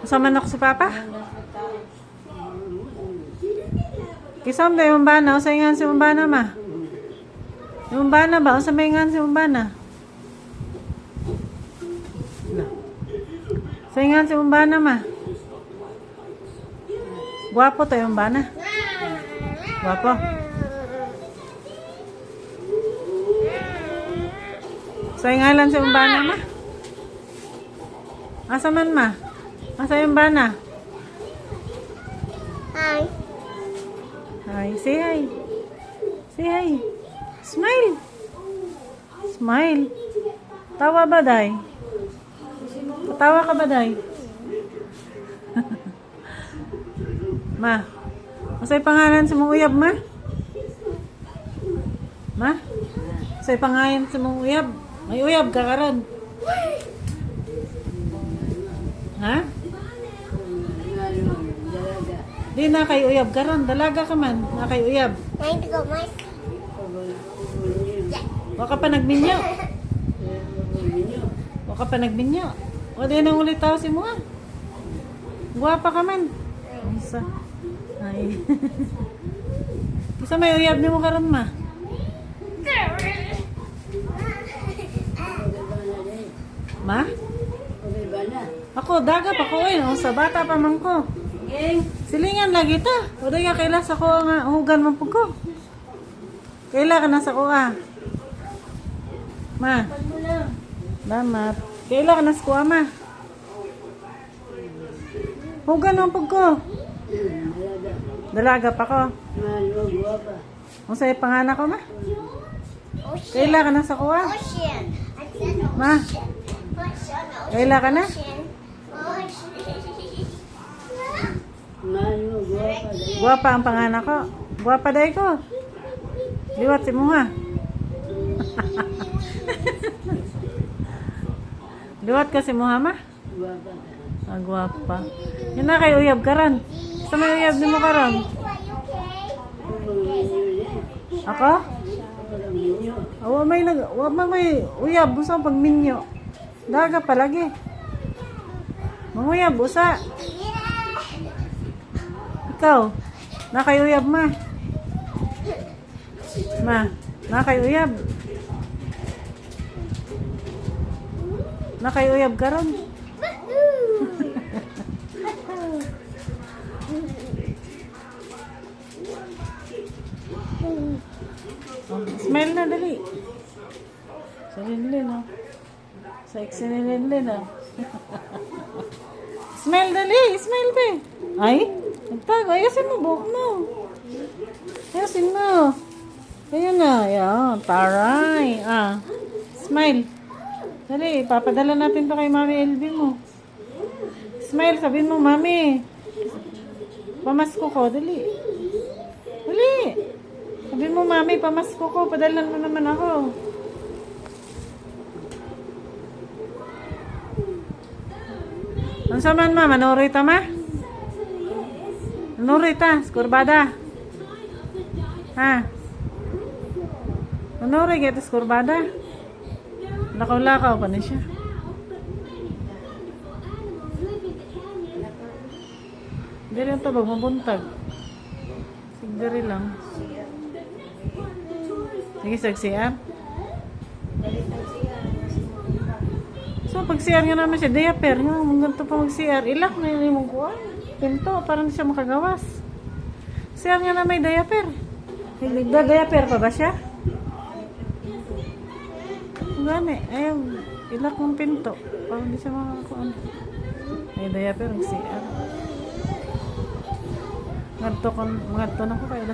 Sa manok si Papa? Kisam da yung bana, usay nga si Umbana ma. Yung Umbana ba? Usay may nga si Umbana. Usay nga si Umbana ma. Guwapo to yung Umbana. Guwapo. Usay nga lang si Umbana ma. Asa man ma? Asa yung Umbana? Hi. Hi, say hi. Say hi. Smile. Smile. Tawa ba, Day? Tawa ka ba, Day? Ma, masay pangalan sa mong uyab, ma? Ma? Masay pangalan sa mong uyab? May uyab ka karon. Ha? Di na kay uyab karon, dalaga ka man, na kay uyab. Trying to go, Mike. Waka pa nagminyo. Waka pa nagminyo. O di nang ulit tao si mo. Guwapa ka man. Isa. Ay. Isa may uyab ni mo karon ma. Ma? Ako daga pa ko sa bata pa man ko. Silingan lagi ta. O di ka kaila sa ko nga hugan man pug ko. Kaila ka na sa ko Ma. Salamat. Kaila ka na sa ko ma. Hugan man pug ko. Dalaga pa ko. Unsay panganak ko ma? Kaila ka na sa ko Ocean. I said ocean. Ma. Kaila ka na? Guwapa ang panganak ko. Guwapa day ko. Liwat si Muha. Liwat ka si Muha ma? Ah, guwapa. Yan na kay uyab karon. Sa may uyab ni mo karon? Ako? Wa may uyab busa pag minyo. Daga palagi. Manguyab busa. Ikaw, nakayuyab ma. Ma, nakayuyab. Nakayuyab ka ron. Smile na dali. Sa Linlin Sexy ni Linlin Smile dali, smile be. Ay, nagtago. Ayasin mo, buhok mo. Ayasin mo. Ayan na, ayan. Taray. Smile. Dali, papadala natin to kay Mami LB mo. Smile, sabihin mo, Mami. Pamasko ko, dali. Dali. Sabihin mo, Mami, pamasko ko. Padalan mo naman ako. Ano saman ma? Manuri ta ma? Manuri ta? Skurbada? Ha? Manuri kita skurbada? Lakaw-lakaw pa na siya. Hindi rin ito ba? Mabuntag. Sigdari lang. Sige, sagsiyar. So, pag CR nga naman siya, diaper nga, ganito pa mag-CR, ilak na yun yung kuha. Pinto, para hindi siya makagawas. CR nga na may diaper. Nagda-diaper pa ba siya? Gani, ayaw, ilak ng pinto, para hindi siya makakakuha. May diaper, mag-CR. Ngadto na ko kayo.